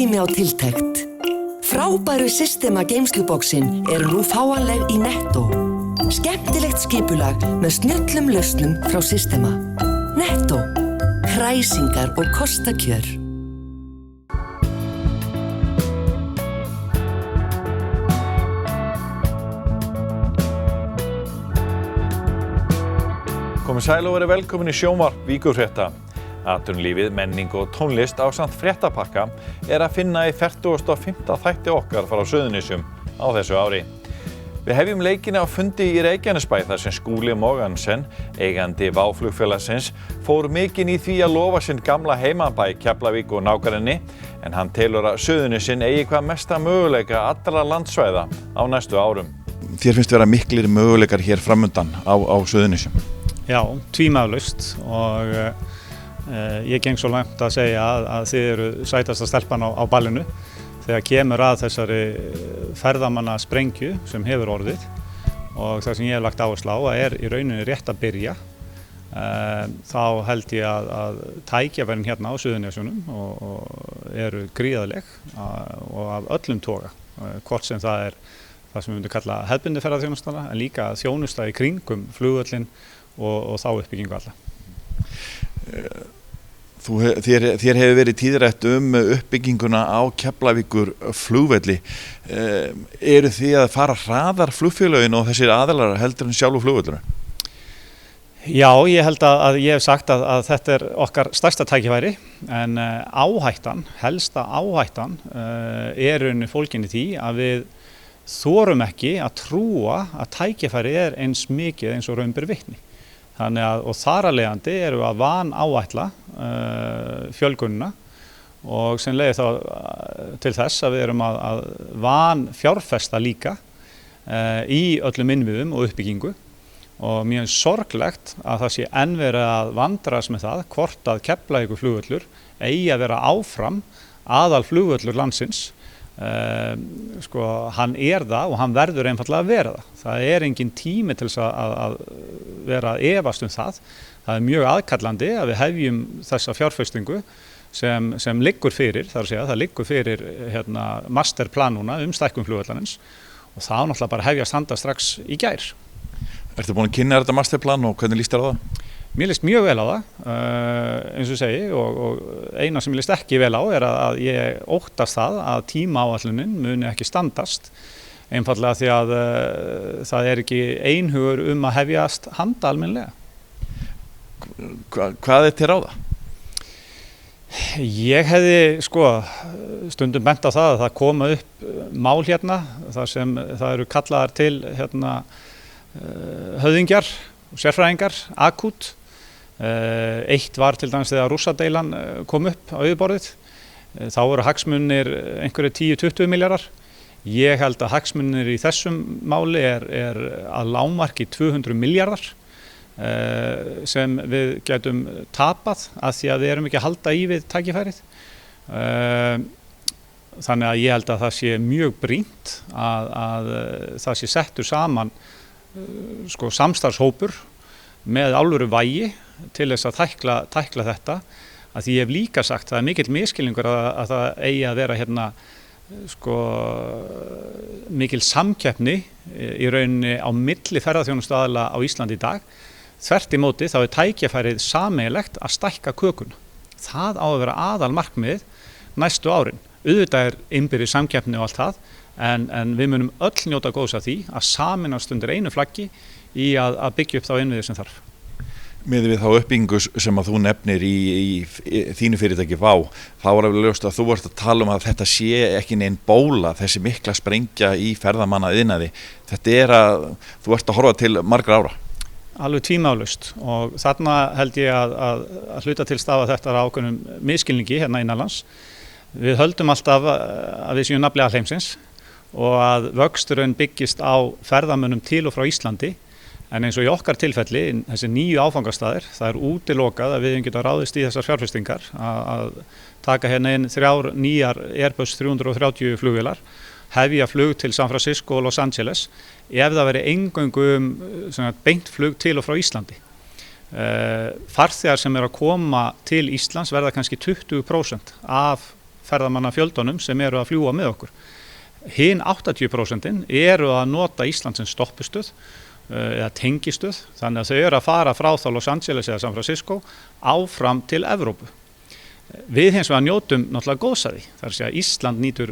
tími á tiltekt. Frábæru Systema geymsluboksin eru nú fáanleg í Netto. Skemmtilegt skipulag með snjöllum lausnum frá Systema. Netto. Kræsingar og kostakjör. Komið sæl og verið velkomin í sjónvarp Víkurfrétta. Atvinnulífið, menning og tónlist ásamt fréttapakka að finna í 45. þætti okkar frá Suðurnesjum á þessu ári. Við hefjum leikina á fundi í Reykjanesbæ þar sem Skúli Mogensen, eigandi Váflugfélagsins, fór mikinn í því að lofa sinn gamla heimabæ Keflavík og nágrenni, en hann telur að Suðurnesin eigi hvað mesta möguleika allra landsvæða á næstu árum. Þér finnst vera miklir möguleikar hér framundan á Suðurnesjum? Já, tvímælalaust og ég geng svo langt að segja að þið eru sætasta stelpan á ballinu þegar kemur að þessari ferðamanna sprengju sem hefur orðið og það sem ég hef lagt áherslu á að í rauninni rétt að byrja. Þá held ég að tækifærin hérna á Suðurnesjunum og eru gríðarleg og af öllum toga, hvort sem það það sem við myndum kalla hefðbundið ferðaþjónustuna en líka þjónusta í kringum flugvöllinn og þá uppbyggingu alla. Þér hefur verið tíðrætt uppbygginguna á Keflavíkur flugvelli. Eru þið að fara hraðar flugfélögin og þessir aðilar heldur en sjálfu flugvöllurinn? Já, ég held að ég hef sagt að þetta okkar stærsta tækifæri en helsta áhættan rauninni fólgin í því að við þorum ekki að trúa að tækifæri eins mikið eins og raun ber vitni. Og þar af leiðandi erum við að vanáætla fjölgunina og sem leiðir þá til þess að við erum að vanfjárfesta líka í öllum innviðum og uppbyggingu og mjög sorglegt að það sé enn verið að vandrast með það hvort að Keflavíkurflugvöllur eigi að vera áfram aðalflugvöllur landsins. Hann það og hann verður einfaldlega að vera það. Það engin tími til þess að vera að efast það. Það mjög aðkallandi að við hefjum þessa fjárfestingu sem liggur fyrir, það liggur fyrir masterplan núna stækkun flugvallarins og það náttúrulega bara hefjast handa strax í gær. Ertu búin að kynna þetta masterplan og hvernig líst þér á það? Mér líst mjög vel á það, eins og segi, og eina sem mér líst ekki vel á að ég óttast það að tímaáætlunin muni ekki standast, einfaldlega því að það ekki einhugur að hefjast handa almennlega. Hvað til ráða? Ég hefði stundum bent á það að það koma upp mál hérna, þar sem það eru kallaðar til höfðingjar og sérfræðingar, akút. Eitt var til dæmis þegar Rússadeilan kom upp á yfirborðið. Þá voru hagsmunir einhverjir 10-20 milljarðar. Ég held að hagsmunir í þessum máli að lágmarki 200 milljarðar sem við gætum tapað af því að við erum ekki að halda í við tækifærið. Þannig að ég held að það sé mjög brýnt að það sé settur saman samstarfshópur með alvöru vægi til þess að tækla þetta að því ég hef líka sagt að það mikill misskilningur að það eigi að vera mikil samkeppni í rauninni á milli ferðaþjónustuaðila á Íslandi í dag. Þvert í móti þá tækifærið sameiginlegt að stækka kökuna. Það á að vera aðalmarkmið næstu árin. Auðvitað innbyrðis samkeppni og allt það en við munum öll njóta góðs af því að sameinast undir einu flaggi í að byggja upp þá innviði sem þarf. Miðað við þá uppbyggingu sem að þú nefnir í þínu fyrirtæki Vá, þá alveg ljóst að þú ert að tala að þetta sé ekki nein bóla, þessi mikla sprengja í ferðamanna'iðnaði. Þetta þú ert að horfa til margra ára. Alveg tvímælalaust og þarna held ég að hluta til stafa þetta ákveðnum misskilningi hérna innanlands. Við höldum alltaf að við séum nafnlega heimsins og að vöxturinn byggist á ferðamönnum til og frá Íslandi. En eins og í okkar tilfelli, þessi 9 áfangastaðir, það útilokað að við getum ráðist í þessar fjárfestingar að taka hérna inn 3 nýjar Airbus 330 flugvélar, hefja flug til San Francisco og Los Angeles ef það veri eingöngu beint flug til og frá Íslandi. Farþegar sem að koma til Íslands verða kannski 20% af ferðamannafjöldunum sem eru að fljúga með okkur. Hin 80% eru að nota Ísland sem stoppistöð eða tengistöð, þannig að þau eru að fara frá þá Los Angeles eða San Francisco áfram til Evrópu. Við hins vegar njótum náttúrulega góðs af því, þar að segja Ísland nýtur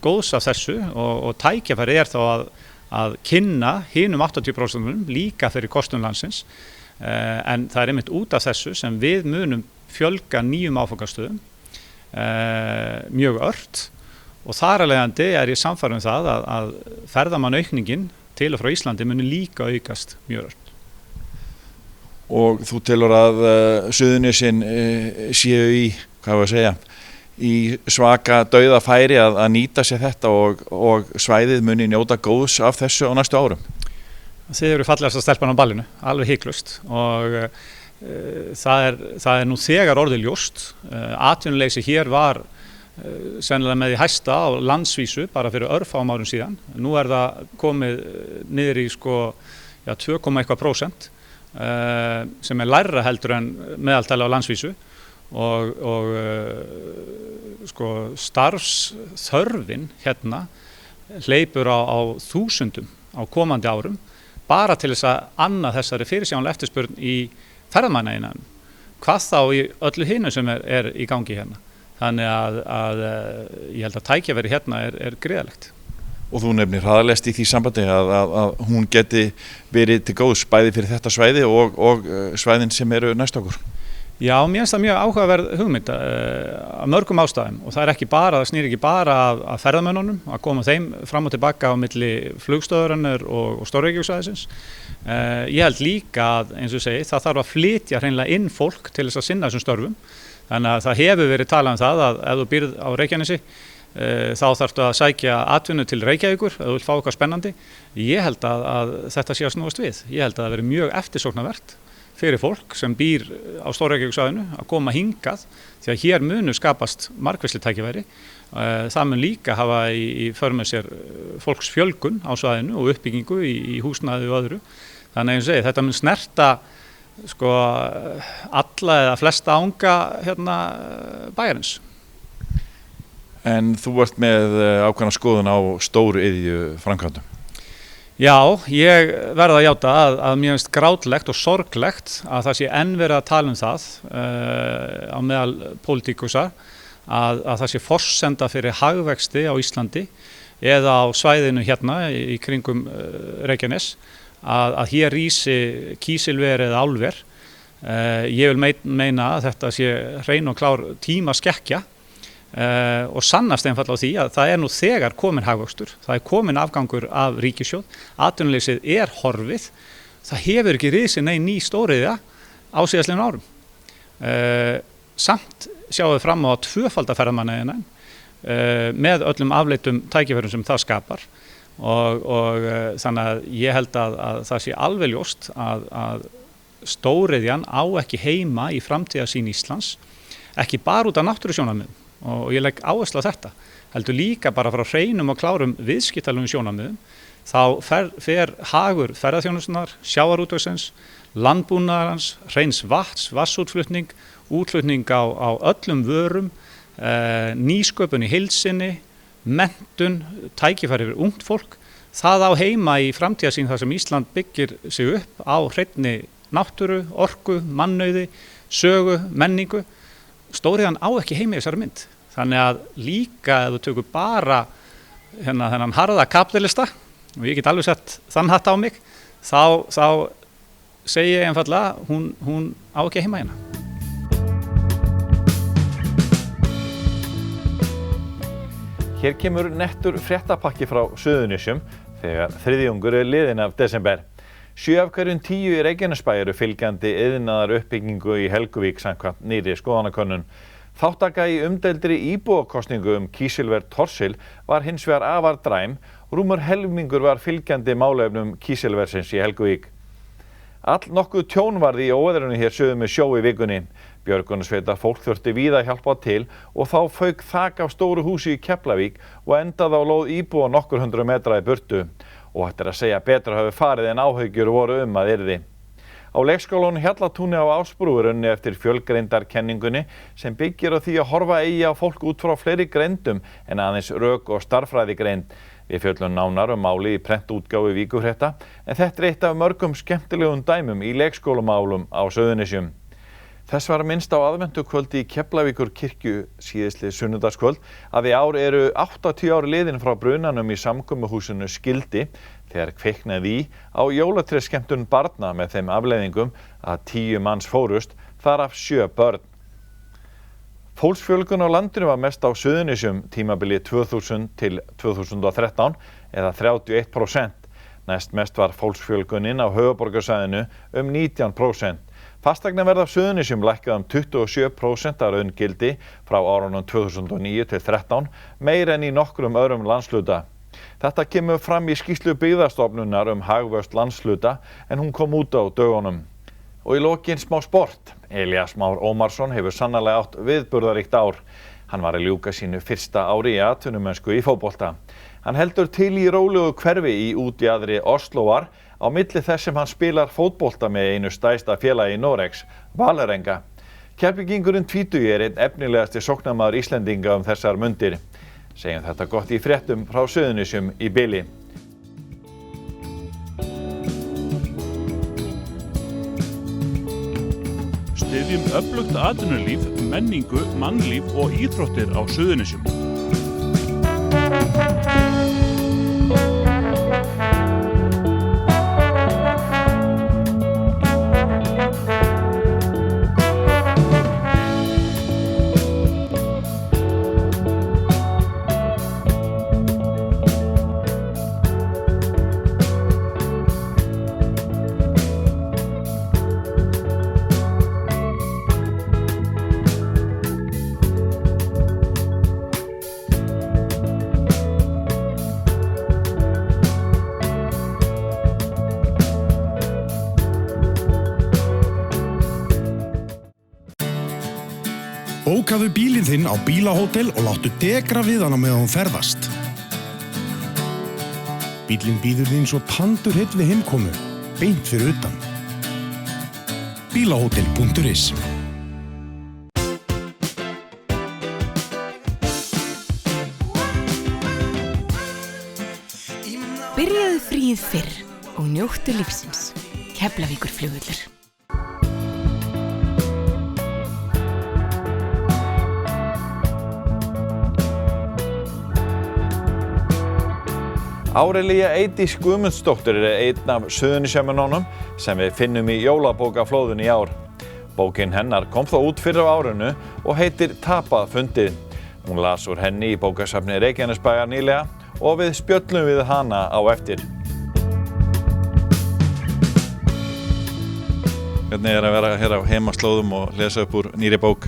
góðs af þessu og tækifæri þá að kynna hinum 80% líka fyrir kostum landsins, en það einmitt út af þessu sem við munum fjölga nýjum áfangastöðum mjög ört og þar af leiðandi ég sannfærður það að ferðamannaukningin til og frá Íslandi muni líka aukast mjög ört. Og þú telur að Suðurnesin séu í svaka dauðafæri að nýta sér þetta og svæðið muni njóta góðs af þessu á næstu árum? Þið eru fallegasta stelpan á ballinu, alveg hiklaust og það er nú þegar orðið ljóst. Atvinnuleysi hér var sennilega með því hæsta á landsvísu bara fyrir örfáum árum síðan. Nú það komið niður í 2,1% sem lægra heldur en meðaltali á landsvísu og starfsþörfin hérna hleypur á þúsundum á komandi árum bara til þess að anna þessari fyrirsjáanlega eftirspurn í ferðamannainnan, hvað þá í öllu hinu sem í gangi hérna. Þannig að ég held að tækifæri hérna er gríðarlegt. Og þú nefnir hraðalest í því sambandi að hún geti verið til góðs bæði fyrir þetta svæði og svæðin sem eru næst okkur. Já, mér finnst það mjög áhugaverð hugmynd af mörgum ástæðum og það snýr ekki bara að ferðamönnunum, að koma þeim fram og tilbaka á milli flugstöðurinnar og Stór-Reykjavíkursvæðisins. Ég held líka að, eins og segi, það þarf að flytja hreinlega inn fólk til þess að sinna þessum störfum. Þannig að það hefur verið talað það að ef þú býrð á Reykjanesi þá þarftu að sækja atvinnu til Reykjavíkur ef þú vilt fá eitthvað spennandi. Ég held að þetta sé að snúast við. Ég held að það veri mjög eftirsóknarvert fyrir fólk sem býr á Stór-Reykjavíkursvæðinu að koma hingað því að hér munu skapast margvísleg tækifæri. Það mun líka hafa í för með sér fólksfjölgun á svæðinu og uppbyggingu í húsnæði og öðru. Þannig að ég segi þetta mun snerta alla eða flesta anga hérna bæjarins. En þú ert með ákveðna skoðun á stóru iðju framkvæmdum? Já, ég verð að játa að mér finnst grátlegt og sorglegt að það sé enn verið að tala það á meðal pólitíkusar að það sé forsenda fyrir hagvexti á Íslandi eða á svæðinu hérna í kringum Reykjanes að hér rísi kísilver eða álver. Ég vil meina að þetta sé hrein og klár tímaskekkja og sannast einfalla á því að það nú þegar komin hagvöxtur, það komin afgangur af ríkissjóð, atvinnuleysið horfið, það hefur ekki risið ný stóriðja á síðastliðnum árum. Samt sjáum við fram á að tvöfalda ferðamannainnan með öllum afleitum tækifærum sem það skapar og þannig að ég held að það sé alveg ljóst að stóriðjan á ekki heima í framtíðarsýn Íslands, ekki bara út af náttúrusjónarmiðum og ég legg áherslu á þetta, heldur líka bara frá hreinum og klárum viðskiptalegum sjónarmiðum, þá fer hagur ferðaþjónustunnar, sjávarútvegsins, landbúnaðarins, hreins vatnsútflutning, útflutning á öllum vörum, nýsköpun í heild sinni, menntun, tækifæri fyrir ungt fólk, það á heima í framtíðarsýn þar sem Ísland byggir sig upp á hreinni náttúru, orku, mannauði, sögu, menningu. Stóriðjan á ekki heima í þessari mynd. Þannig að líka ef þú tökur bara þennan harða kapitalista, og ég get alveg sett þann hatt á mig, þá segi ég einfaldlega, hún á ekki heima hérna. Hér kemur nettur fréttapakki frá Suðurnesjum þegar þriðjungur liðinn af desember. 7 af hverjum 10 í Reykjanesbæ eru fylgjandi iðnaðar uppbyggingu í Helguvík samkvæmt nýrri skoðanakönnun. Þátttaka í umdeildri íbúakosningu kísilver Thorsil var hins vegar afar dræm, rúmur helmingur var fylgjandi málefnum kísilversins í Helguvík. Allnokkuð tjón varð í óveðrinu hér suður með sjó í vikunni. Björgunarsveita fólk þurfti víða að hjálpa til og þá fauk þak af stóru húsi í Keflavík og endaði á lóð íbúa nokkur hundruð metra í burtu. Og hægt að segja betur hafi farið en áhyggjur voru að yrði. Á leikskólanum Hjallatúni á Ásbrú er unnið eftir fjölgreindarkenningunni sem byggir á því að horfa eigi á fólk út frá fleiri greindum en aðeins rök- og stærðfræðigreind. Við fjöllum nánar málið í prentútgáfu Víkurfrétta en þetta eitt af mörgum skemmtilegum dæmum í leikskólamálum á Suðurnesjum. Þess var minnst á aðventukvöldi í Keflavíkurkirkju síðastliðið sunnudagskvöld að í ár eru 80 ár liðin frá brunanum í samkomuhúsinu Skildi þegar kviknaði í á jólatrésskemmtun barna með þeim afleiðingum að 10 manns fórust, þar af 7 börn. Fólksfjölgun á landinu var mest á Suðurnesjum tímabilið 2000 til 2013 eða 31%. Næst mest var fólksfjölgunin á höfuðborgarsvæðinu 19%. Fasteignaverð á Suðurnesjum lækkaði 27% að raungildi frá árunum 2009 til 2013, meira en í nokkrum öðrum landshluta. Þetta kemur fram í skýrslu Byggðastofnunar hagvöxt landshluta en hún kom út á dögunum. Og í lokin smá sport. Elías Már Ómarsson hefur sannarlega átt viðburðaríkt ár. Hann var að ljúka sínu fyrsta ári í atvinnumennsku í fótbolta. Hann heldur til í rólegu hverfi í útjaðri Osloar á milli þess sem hann spilar fótbolta með einu stærsta félagi Noregs, Vålerenga. Keflvíkingurinn tvítugi er einn efnilegasti sóknarmaður Íslendinga þessar mundir. Segjum þetta gott í fréttum frá Suðurnesjum í bili. Styðjum öflugt atvinnulíf, menningu, mannlíf og íþróttir á Suðurnesjum. Bókaðu bílinn þinn á bílahótel og láttu degra við hann á meðan þú ferðast. Bílinn bíður þín svo tandurheill við heimkomu, beint fyrir utan. Bílahótel.is. Byrjaðu fríið fyrr og njóttu lífsins. Keflavíkurflugvöllur. Árelía Eydís Guðmundsdóttir er einn af Suðurnesjamönnunum sem við finnum í jólabókaflóðinu í ár. Bókin hennar kom þó út fyrr á árinu og heitir Tapað fundið. Hún las úr henni í bókasafni Reykjanesbæjar nýlega og við spjöllum við hana á eftir. Hvernig er að vera hér á heimaslóðum og lesa upp úr nýri bók?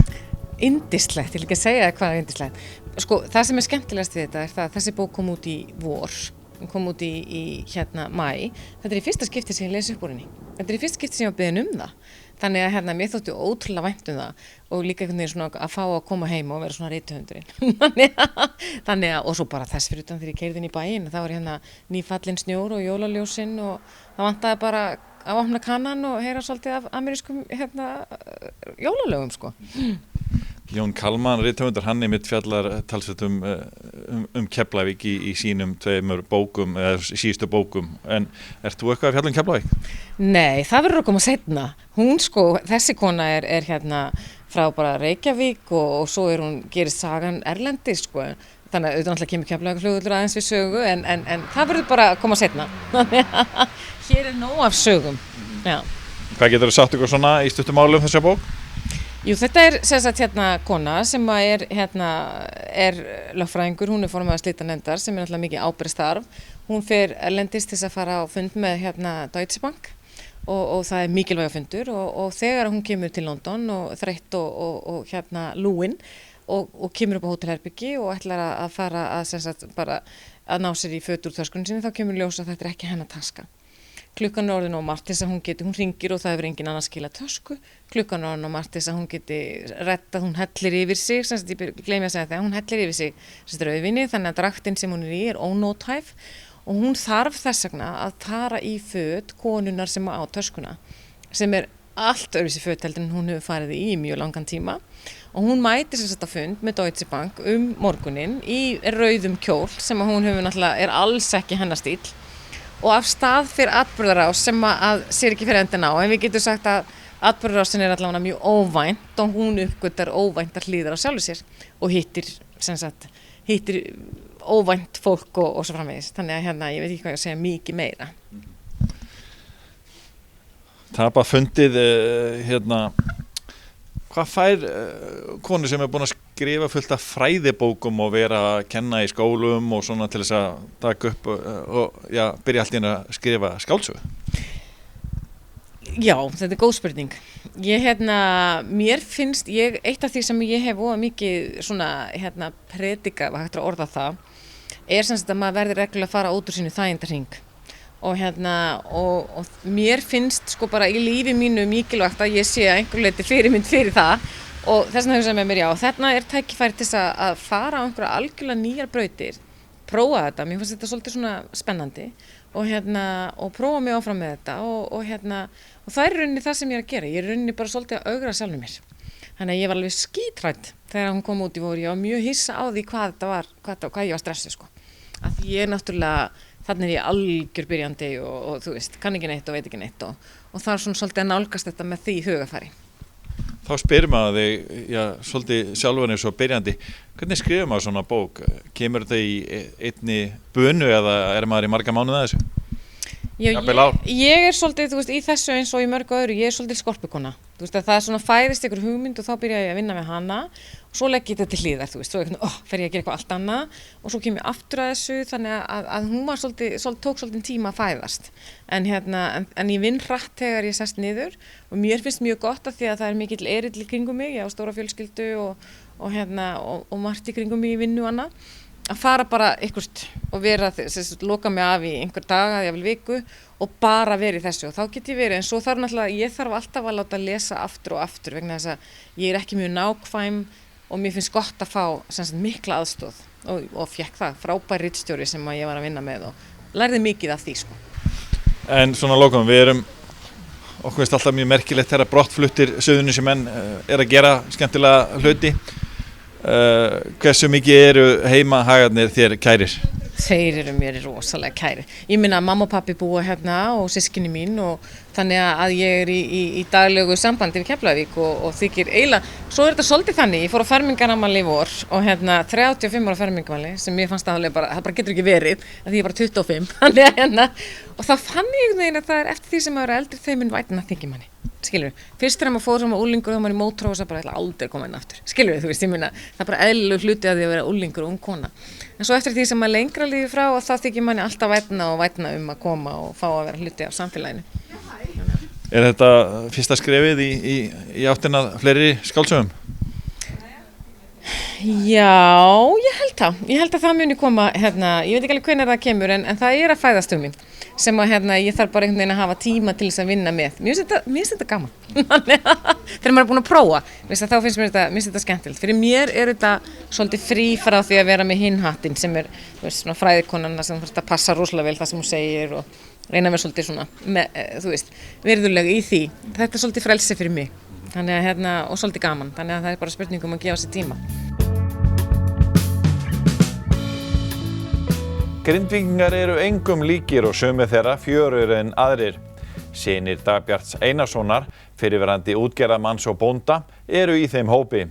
Yndislegt, ég vil ekki segja hvað er yndislegt. Sko, það sem er skemmtilegast við þetta er það að þessi bók kom út í vor, kom út í maí. Þetta er í fyrsta skipti sem ég lesi upp úr henni. Þetta er í fyrsta skipti sem ég var beðin það. Þannig að mér þótti ótrúlega vænt það og líka einhvern veginn svona að fá að koma heim og vera svona rithöfundurinn. Þannig að, og svo bara þess fyrir utan þegar ég keyrði inn í bæinn, það var nýfallinn snjór og jólaljósin og það vantaði bara að opna kannan og heyra svolítið af amerískum jólalögum sko. Jón Kalman, rithöfundur, hann einmitt fjallar talsvert Keflavík í sínum tveimur bókum, eða síðustu bókum. En ert þú eitthvað að fjalla Keflavík? Nei, það verður að koma seinna. Hún sko, þessi kona er frá bara Reykjavík og svo hún gerist sagan erlendis sko. Þannig að auðvitað kemur Keflavíkurflugvöllur aðeins við sögu en það verður bara að koma seinna. Hér er nóg af sögum. Já. Hvað geturðu sagt ykkur svona í stuttu máli þessa bók? Jú, þetta er sem sagt kona sem er lögfræðingur, hún er formaður slitanefndar sem er náttúrulega mikið ábyrgðarstarf. Hún fer erlendis til að fara á fund með Deutsche Bank og það er mikilvægur fundur og þegar hún kemur til London og þreytt og lúin og kemur upp á hótelherbyggi og ætlar að fara að ná sér í föt úr töskunni sinni, þá kemur ljós að þetta er ekki hennar taska. Klukkan er orðin of margt til þess að hún hringir og það hefur engin annar skilað tösku. Klukkan er orðin of margt til þess að hún geti rettað, hún hellir yfir sig, ég gleymi að segja það, hún hellir yfir sig rauðvíni, þannig að draktin sem hún er í er ónótæf og hún þarf þess vegna að tara í föt konunar sem á töskuna sem allt öðruvísi föt heldur en hún hefur farið í mjög langan tíma og hún mætir sem sagt á fund með Deutsche Bank morguninn í rauðum kjól sem að hún hefur náttúrulega alls ekki hennar stíl og af stað fyrir atburðarás sem að sér ekki fyrir endina á en við getum sagt að atburðarásin allavega mjög óvænt og hún uppgötar óvæntar hlýðar á sjálfu sér og hittir óvænt fólk og svo framvegis þannig að ég veit ekki hvað ég að segja mikið meira. Það bara fundið hvað fær konu sem búin að skrifa fullt af fræðibókum og vera að kenna í skólum og svona til þess að taka upp og byrja allt inn að skrifa skáldsögu? Já, þetta góð spurning. Mér finnst, eitt af því sem ég hef óða mikið svona predika, hvað hægt að orða það, sem sagt að maður verður reglulega að fara út úr sínu þægindarhring. Og mér finnst sko bara í lífi mínu mikilvægt að ég sé að einhverju leyti fyrirmynd fyrir það og þess vegna hugsaði með mér þarna tækifæri til að fara á einhverja algjörlega nýjar brautir, prófa þetta, mér finnst þetta svolítið svona spennandi og prófa mig áfram með þetta og það í rauninni það sem ég að gera, ég í rauninni bara svolítið að augra sjálfum mér. Þannig að ég var alveg skítrædd þegar hún kom út í voru, ég var mjög hissa á því hvað þetta var, hvað ég var stressuð sko. Að því ég náttúrulega þannig ég algjör byrjandi og þú veist, kann ekki neitt og veit ekki neitt og það svona svolítið að nálgast þetta með því hugafari. Þá spyrir maður þig, svolítið sjálfan eins og byrjandi, hvernig skrifur maður svona bók? Kemur þetta í einni bunu eða maður í marga mánuði að þessu? Já, ég svolítið, þú veist, í þessu eins og í mörgu öðru, ég svolítið skorpukona. Þú veist að það svona fæðist ykkur hugmynd og þá byrja ég að vinna með hana og svo legg ég þetta til hliðar, þú veist, svo fer ég að gera eitthvað allt annað og svo kem ég aftur að þessu þannig að hún var tók svolítið tíma að fæðast. En ég vinn hratt þegar ég sest niður og mér finnst mjög gott af því að það er mikill erill í kringum mig, ég á stóra fjölskyldu og margt í kringum mig í vinnu og annað. Að fara bara eitthvað og vera, loka mig af í einhver daga, jafnvel viku og bara vera í þessu og þá get ég verið en svo ég þarf alltaf að láta lesa aftur og aftur vegna þess að ég er ekki mjög nákvæm og mér finnst gott að fá mikla aðstoð og fékk það frábær ritstjóri sem ég var að vinna með og lærði mikið af því sko. En svona lokum, okkur finnst alltaf mjög merkilegt þegar brottfluttir Suðurnesjamenn að gera skemmtilega hluti. Hversu mikið eru heimahagarnir þér kærir? Þeir eru mér rosalega kærir. Ég minna að mamma og pappi búa og systkini mín og þannig að ég er í daglegu sambandi við Keflavík og þykir eiginlega, svo þetta svolítið þannig, ég fór á fermingarafmæli í vor og 35 ára fermingarafmæli sem mér fannst það bara getur ekki verið, því ég er bara 25, þannig og þá fann ég að það er eftir því sem maður er eldri þeim mun vætna þykir manni. Skilur við, fyrst þegar maður fór sem úlingur þá maður í mótor og það bara aldrei koma inn aftur. Skilur við, þú veist, ég minna, það er bara eðlilegur hluti að því að vera úlingur og ung kona. En svo eftir því sem maður lengra lífi frá og það þykir manni alltaf vætna að koma og fá að vera hluti af samfélaginu. Er þetta fyrsta skrefið í áttina fleiri skáldsögum? Já, ég held að það muni koma, ég veit ekki alveg hvenær það kemur en það er að fæðast mig sem að ég þarf bara einhvern veginn að hafa tíma til þess að vinna með. Mér finnst þetta gaman. Þegar maður er búin að prófa, þá finnst mér þetta skemmtilegt. Fyrir mér er þetta svolítið frí frá því að vera með hinn hattinn sem er svona fræðikonana sem þetta passar rosalega vel það sem hún segir og reyna að vera svolítið svona, virðulega í því. Þetta er svolítið frelsi fyrir mig. Þannig að og svolítið gaman. Þannig að það er bara spurning að gefa sér tíma. Grindvíkingar eru engum líkir og sumir þeirra fjörugri en aðrir. Synir Dagbjarts Einarssonar, fyrrverandi útgerðarmanns og bónda, eru í þeim hópi.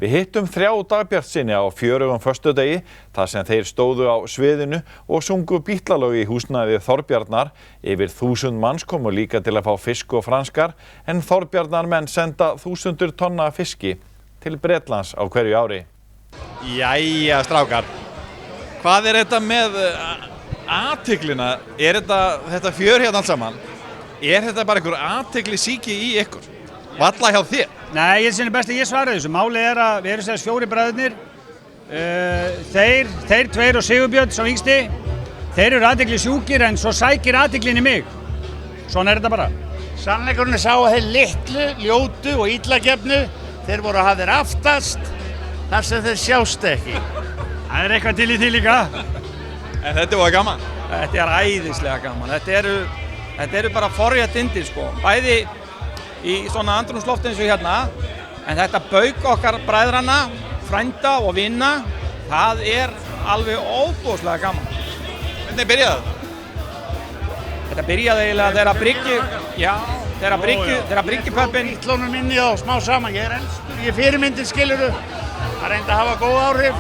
Við hittum 3 Dagbjartssyni á fjörugum föstudegi þar sem þeir stóðu á sviðinu og sungu bítlalög í húsnæði Þorbjarnar. Yfir 1000 manns komu líka til að fá fisk og franskar en Þorbjarnarmenn senda 1000 tonna fiski til Bretlands á hverju ári. Jæja, strákar. Hvað er þetta með athyglina? Er þetta fjör hérna allt saman? Er þetta bara einhver athygli síki í ykkur? Valla hjá þér? Nei, ég sinni best að ég svara þessu. Málið er að við erum þess 4 bræðurnir. Þeir 2 og Sigurbjörn, sá yngsti. Þeir eru athygli sjúkir en svo sækir athyglinni mig. Svona er þetta bara. Sannleikurinn sá að þeir litlu, ljótu og illagefnu, þeir voru að hafa þeir aftast þar sem þeir sjást ekki. Það er eitthvað til í því líka. En þetta var gaman? Þetta er æðislega gaman. Þetta eru bara forréttindi sko. Bæði í svona andrúmslofti eins og hérna. En þetta bauk okkar bræðranna, frænda og vinna, það alveg óbúslega gaman. Hvernig byrjaði þetta? Þetta byrjaði eiginlega þegar Bryggjupöbbin... Bítlónum minni á smá saman, ég elstur, ég fyrirmyndir skiluru. Það reyndi að hafa góð áhrif.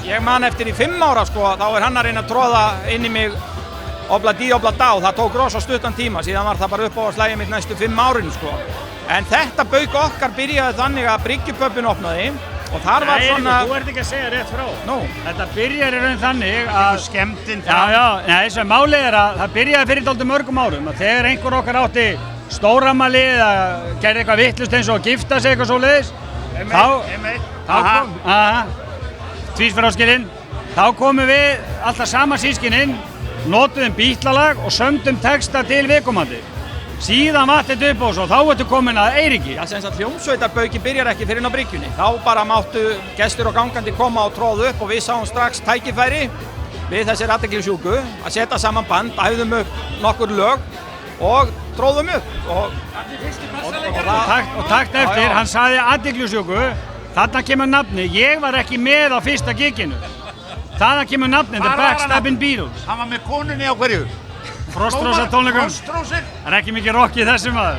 Ég man eftir í 5 ára sko, þá hann að reyna að tróða inn í mig obla dí, obla dá. Það tók rosa stuttan tíma, síðan var það bara upp á að slægja mitt næstu 5 árin sko. En þetta bauk okkar byrjaði þannig að Bryggjupöbbin opnaði og þar var svona... Nei, þú ert ekki að segja rétt frá. Nú. Þetta byrjaði raun þannig að... Skemmtinn fram. Þess að málið að það byrjaði fyrir dálítið mörgum árum að þegar einhver okkar átti stóramali eða gerði eitthvað vittlust eins og að gifta sig eitthvað svoleiðis, tvísfráskilinn, þá komum við alltaf sama sískininn, notuðum Bítlalag og sömdum texta til viðkomandi. Síðan vatt þetta upp og svo, þá ertu komin að Eiríki. Já, sem sagt hljómsveitarbauki byrjar ekki fyrir inn á bryggjunni. Þá bara máttu gestir og gangandi koma og tróða upp og við sáum strax tækifæri við þessir athyglisjúku að setja saman band, æfðum upp nokkur lög og tróðum upp. Og takt eftir, hann sagði athyglisjúku, þarna kemur nafni, ég var ekki með á fyrsta giginu. Þaðan kemur nafni, The Backstabbing Beatles. Hann var með konunni á hverju? Frostrósa tónleikum. Frostrósir? Það ekki mikið rock í þessu maður.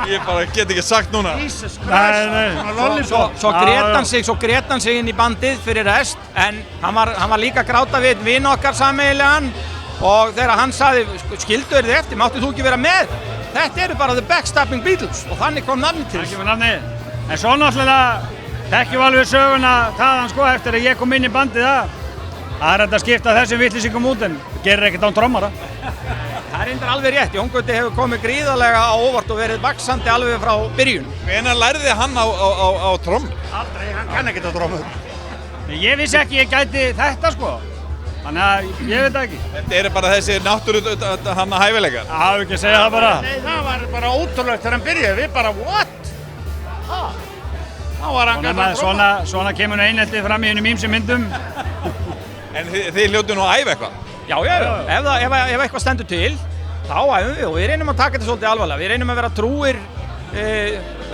Ég bara get ekki sagt núna. Jesus Christ. Svo grét hann sig inn í bandið fyrir rest, en hann var líka að gráta við vin okkar sameiginlegan og þegar hann sagði, skildu þið eftir, máttu þú ekki vera með? Þetta eru bara The Backstabbing Beatles og þannig kom nafni til. Það kemur nafni. En svo náttúrulega þekkjum alveg söguna þaðan sko eftir að ég kom inn í bandið það er að skipta þessum vitleysingum út en gerir ekkert án trommara. Það reyndar alveg rétt, Jón Gauti hefur komið gríðarlega á óvart og verið vaxandi alveg frá byrjun. Hvenær lærði hann á trommur? Aldrei, hann kann ekkert á trommur. Ég vissi ekki ég gæti þetta sko, þannig að ég veit ekki. Þetta eru bara þessi náttúru hann að hæfileikar? Já, ekki að segja það bara. Nei, það var bara ótrúlegt þegar hann byrjaði, við bara what? Þá var hann gæti á trommur. Svona kemur nú einheltið fram í hennum ýmsum myndum. En þið hljótu nú að æfa eitthvað? Já, ef eitthvað stendur til, þá æfum við og við reynum að taka þetta svolítið alvarlega. Við reynum að vera trúir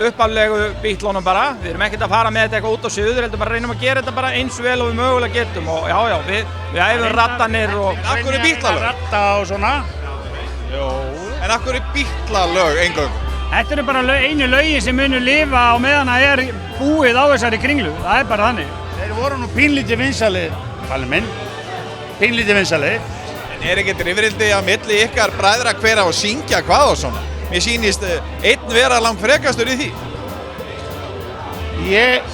uppaflegu Bítlunum bara. Við erum ekkert að fara með þetta eitthvað út á suður, heldur bara reynum að gera þetta bara eins vel og við mögulega getum. Og já, við æfum rattanir og... Akkur er Bítlalög? Ratta og svona. Jó. En akkur er Bítlalög eingöngu? Þetta eru bara einu lögin sem munu lifa á meðan það er búið á þessari kringlu. Það er bara þannig. Þeir voru nú pínlítið vinsælir, Palli minn. Pínlítið vinsælir. En er ekkert rifrildi að milli ykkar bræðra hver á að syngja hvað og svona? Mér sýnist einn vera langt frekastur í því.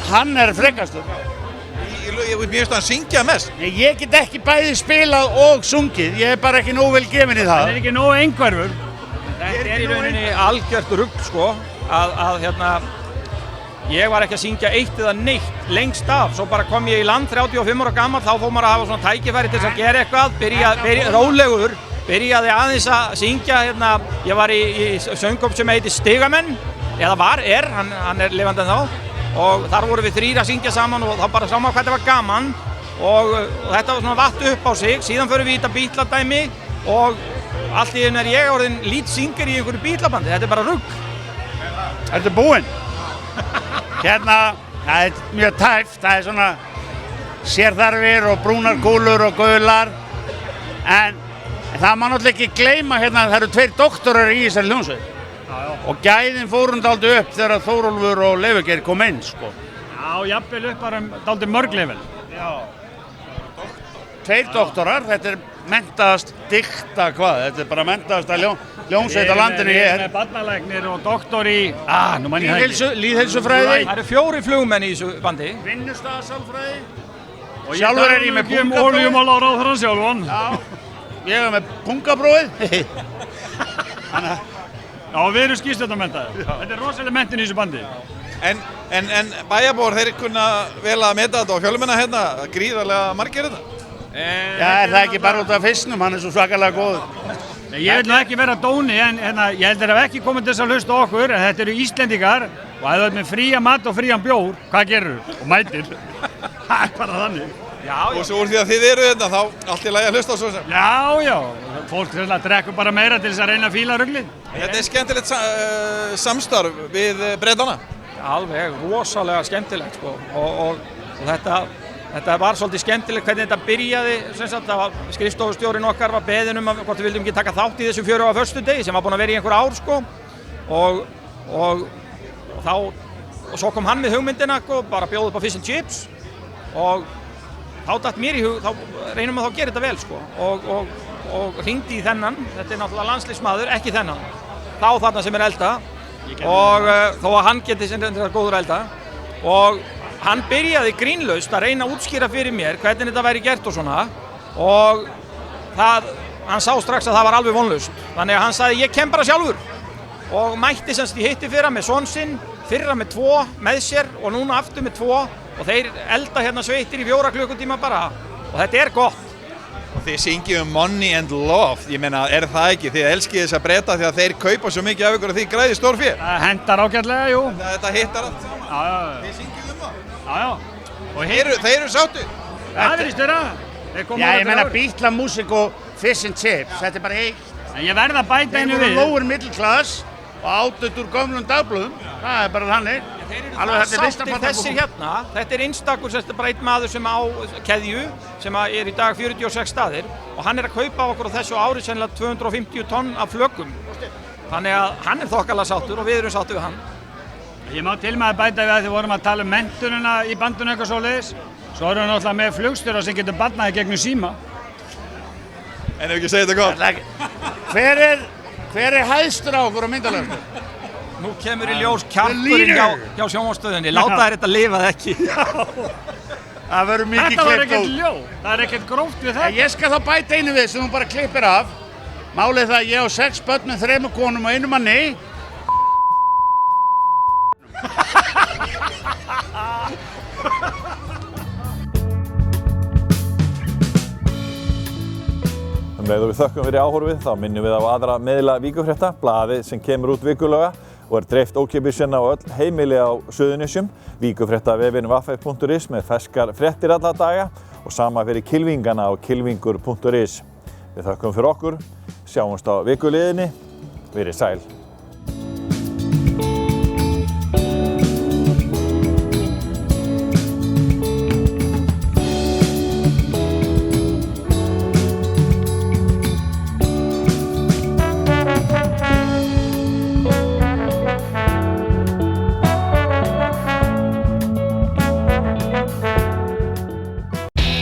Hann er frekastur. Mér finnst hann syngja mest. Ég get ekki bæði spilað og sungið, ég er bara ekki nóg vel gefinn í það. Það er ekki nóg einhverfur. Þetta er í rauninni algjört rugl sko, að ég var ekki að syngja eitt eða neitt lengst af, svo bara kom ég í land 35 ára gammal, þá fór maður að hafa svona tækifæri til að gera eitthvað, rólegur, byrjaði aðeins að syngja, ég var í söngkóp sem heitir Stigamenn, eða hann er lifandi en þá, og þar vorum við 3 að syngja saman og þá bara sá maður hvað þetta var gaman og þetta var svona vatt upp á sig, síðan förum við í þetta Bítladæmi og allt í einu er ég orðinn lead singer í einhverju Bítlabandi, þetta er bara rugg. Þetta er búinn. Það er mjög tæft, það er svona sérþarfir og brúnar kúlur og gular en það má náttúrulega ekki gleyma það eru 2 doktorar í þessari hljómsveit og gæðin fórum dálítið upp þegar Þórólfur og Leifur kom inn sko. Já, jafnvel upp bara dálítið mörg level. Já. 2 doktorar, þetta er menntaðast dikta hvað, þetta er bara menntaðasta hljómsveit á landinu ég er. Með barnalæknir og doktor í, nú mann ég það ekki. Lýðheilsufræði. Það eru 4 flugmenn í þessu bandi. Vinnustaðasálfræði. Og sjálfur er ég með pungabróð. Olíumálaráðherrann sjálfan. Já, ég er með pungabróðið. Já, við erum skýrstjórnarmenntaðir. Þetta er rosalega menntun í þessu bandi. En bæjarbúar, þeir kunna vel að meta þetta og fjölmenna gríðarlega margir þetta? Já, er það ekki bara út af fisknum, hann er svo svakalega góður. Ég vil nú ekki vera dóni, en ég held þeir hafa ekki komið til þess að hlusta okkur, en þetta eru Íslendingar og ef þú ert með fría mat og frían bjór, hvað gerur þú? Og mætir. Það er bara þannig. Já. Og svo úr því að þið eru þetta, þá allt í lagi að hlusta á svo sem. Já, fólk drekkur bara meira til þess að reyna að fíla ruglið. Þetta skemmtilegt samstarf við Bretana. Alveg rosalega skemmtilegt sko. og þetta var svolítið skemmtilegt hvernig þetta byrjaði, það var skrifstofustjórinn okkar var beðinn hvort við vildum ekki taka þátt í þessum fjöru á föstudegi sem var búin að vera í einhver ár sko. og svo kom hann með hugmyndina og bara bjóð upp á fish and chips og þá datt mér í hug, þá reynum við að gera þetta vel sko. og hringdi í þennan, þetta náttúrulega landsliðsmaður, ekki þennan, þá þarna sem elda og þó að hann geti sem góður elda og hann byrjaði grínlaust að reyna að útskýra fyrir mér hvernig þetta væri gert og svona og hann sá strax að það var alveg vonlaust þannig að hann sagði ég kem bara sjálfur og mætti semst í hitti fyrra með son sinn, fyrra með 2 með sér og núna aftur með 2 og þeir elda hérna sveittir í 4 klukkutíma bara og þetta gott. Og þið syngjum money and love, ég meina, það ekki? Þið elskið þess að Breta því að þeir kaupa svo mikið af ykkur og þið græði stórfé? Það hendar ágætlega, jú. Þetta hittar allt saman? Já. Þið syngjum það? Já. Og þeir eru sáttu? Það virðist vera. Já, ég meina Beatles músík og fish and chips, þetta bara heitt. Ég verð að bæta einu við. Þeir voru lower middle class og átut úr gömlum dagblöðum, það bara þannig. Alveg sáttir þessir hérna, þetta einstakur, þetta bara einn maður sem á keðju sem í dag 46 staðir og hann að kaupa okkur á þessu ári sennilega 250 tonn af flökum þannig að hann þokkalega sáttur og við erum sáttur við hann. Ég má til með að bæta við að þið vorum að tala menntunina í bandinu eitthvað svoleiðis svo erum við náttúrulega með flugstjóra sem getur barnaði gegnum síma. En ef ekki segja þetta gott? Hver hæstur á okkur á myndalöftu? Nú kemur í ljós kjarkurinn hjá sjónvarpsstöðinni, láta þær þetta lifa það ekki. Það verður mikið klipp út. Þetta var ekkert ljóð, það ekkert gróft við þetta. Ég skal þá bæta einu við sem þú bara klippir af. Málið það að ég á 6 börn með 3 konum og 1 manni. Með og við þökkum fyrir áhorfið, þá minnum við á aðra miðla Víkurfrétta, blaðið sem kemur út vikulega og dreift ókeypis á öll heimili á Suðurnesjum. Víkurfréttavefurinn vaff.is með ferskar fréttir alla daga og sama fyrir kylfingana á kylfingur.is. Við þökkum fyrir okkur, sjáumst á vikuliðinni, verið sæl.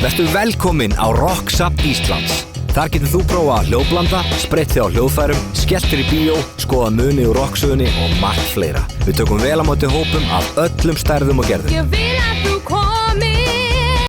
Vertu velkominn á Rocksap Íslands. Þar getur þú prófað hljóðblanda, spreytt þig á hljóðfærum, skellt þér í bíó, skoða muni úr rocksögunni og margt fleira. Við tökum vel á móti hópum af öllum stærðum og gerðum. Ég vil að þú komir.